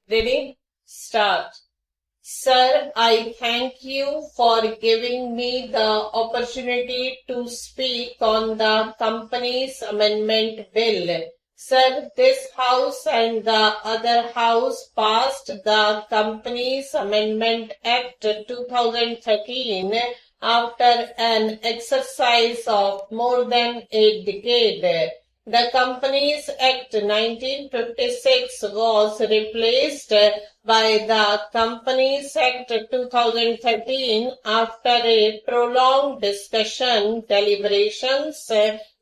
Ready? Start. Sir, I thank you for giving me the opportunity to speak on the Companies Amendment Bill. Sir, this House and the other House passed the Companies Amendment Act 2013 after an exercise of more than a decade. The Companies Act 1956 was replaced by the Companies Act 2013 after a prolonged discussion, deliberations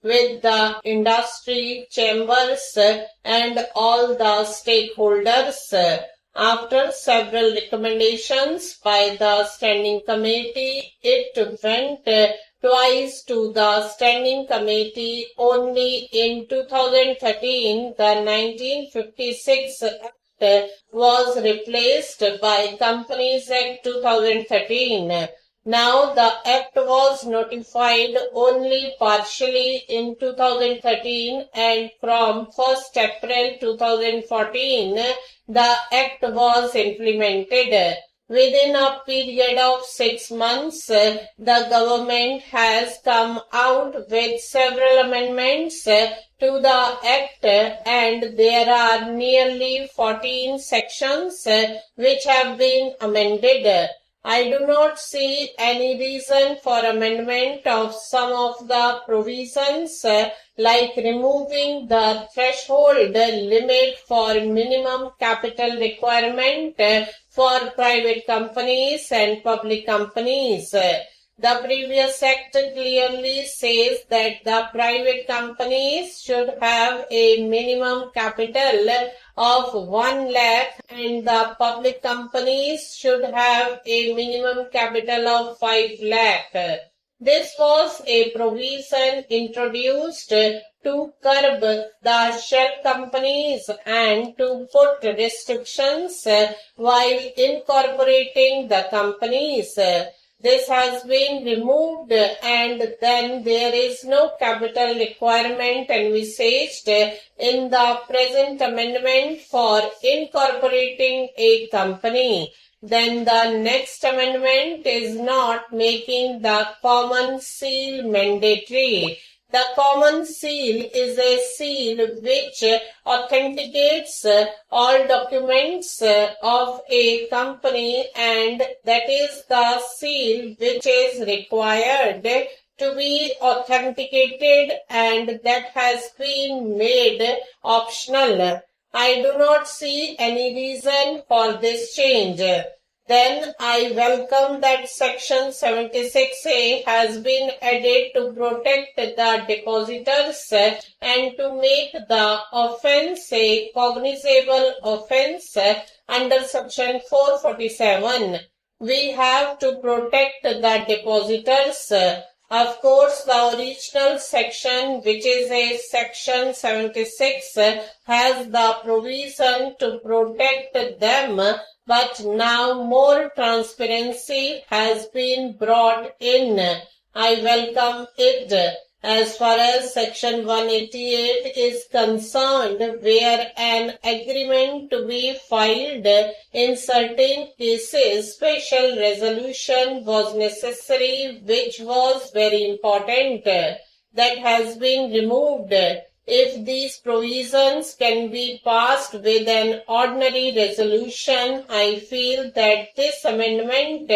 with the industry chambers and all the stakeholders. After several recommendations by the Standing Committee, it went twice to the Standing Committee. Only in 2013, the 1956 Act was replaced by Companies Act 2013. Now the Act was notified only partially in 2013 and from 1st April 2014, the Act was implemented. Within a period of 6 months, the government has come out with several amendments to the Act and there are nearly 14 sections which have been amended. I do not see any reason for amendment of some of the provisions like removing the threshold limit for minimum capital requirement for private companies and public companies. The previous Act clearly says that the private companies should have a minimum capital of 1 lakh and the public companies should have a minimum capital of 5 lakh. This was a provision introduced to curb the shell companies and to put restrictions while incorporating the companies. This has been removed and then there is no capital requirement envisaged in the present amendment for incorporating a company. Then the next amendment is not making the common seal mandatory. The common seal is a seal which authenticates all documents of a company and that is the seal which is required to be authenticated and that has been made optional. I do not see any reason for this change. Then I welcome that Section 76A has been added to protect the depositors and to make the offence a cognizable offence under Section 447. We have to protect the depositors. Of course, the original section, which is a Section 76, has the provision to protect them, but now more transparency has been brought in. I welcome it. As far as Section 188 is concerned, where an agreement to be filed in certain cases, special resolution was necessary, which was very important. That has been removed. If these provisions can be passed with an ordinary resolution, I feel that this amendment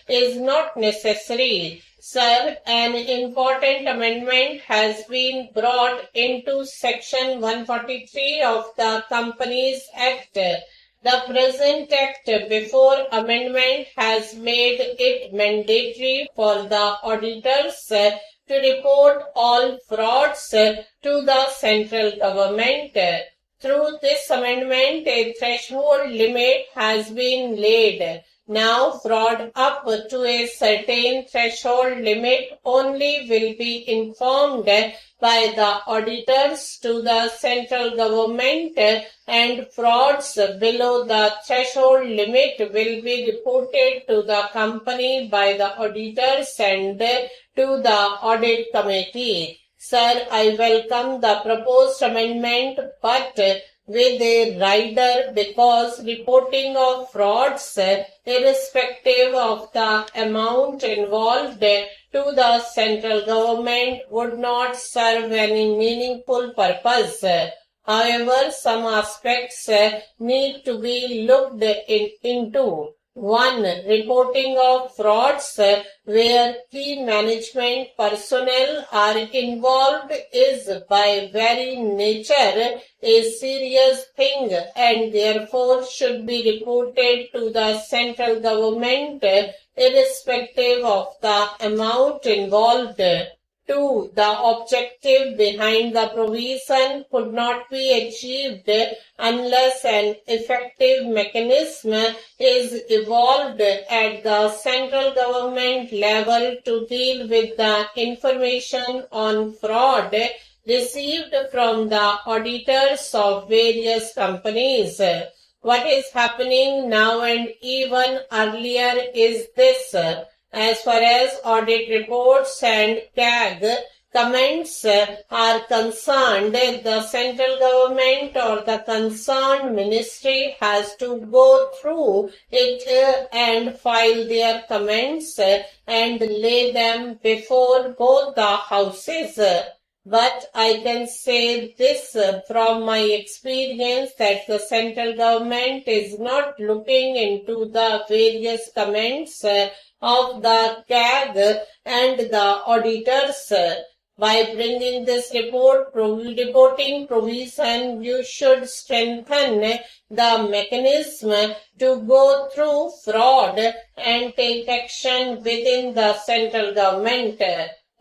is not necessary. Sir, an important amendment has been brought into Section 143 of the Companies Act. The present Act before amendment has made it mandatory for the auditors to report all frauds to the central government. Through this amendment, a threshold limit has been laid. Now, fraud up to a certain threshold limit only will be informed by the auditors to the central government, and frauds below the threshold limit will be reported to the company by the auditors and to the audit committee. Sir, I welcome the proposed amendment, but with a rider because reporting of frauds, irrespective of the amount involved, to the central government would not serve any meaningful purpose. However, some aspects need to be looked into. 1. Reporting of frauds where key management personnel are involved is by very nature a serious thing and therefore should be reported to the central government irrespective of the amount involved. 2. The objective behind the provision could not be achieved unless an effective mechanism is evolved at the central government level to deal with the information on fraud received from the auditors of various companies. What is happening now and even earlier is this. As far as audit reports and CAG comments are concerned, the central government or the concerned ministry has to go through it and file their comments and lay them before both the houses. But I can say this from my experience that the central government is not looking into the various comments of the CAG and the auditors. By bringing this reporting provision, you should strengthen the mechanism to go through fraud and take action within the central government.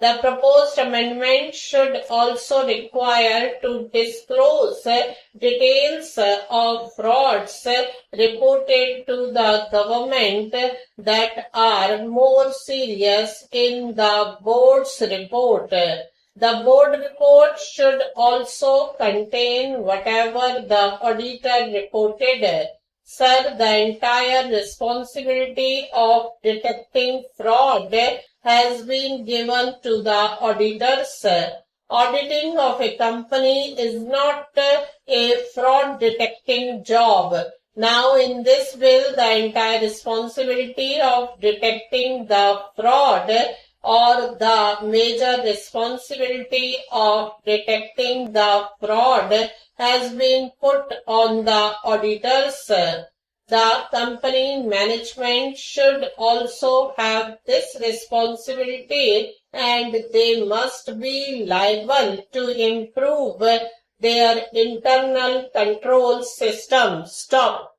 The proposed amendment should also require to disclose details of frauds reported to the government that are more serious in the board's report. The board report should also contain whatever the auditor reported. Sir, the entire responsibility of detecting fraud has been given to the auditors. Auditing of a company is not a fraud detecting job. Now in this bill, the entire responsibility of detecting the fraud or the major responsibility of detecting the fraud has been put on the auditors. The company management should also have this responsibility and they must be liable to improve their internal control system. Stop.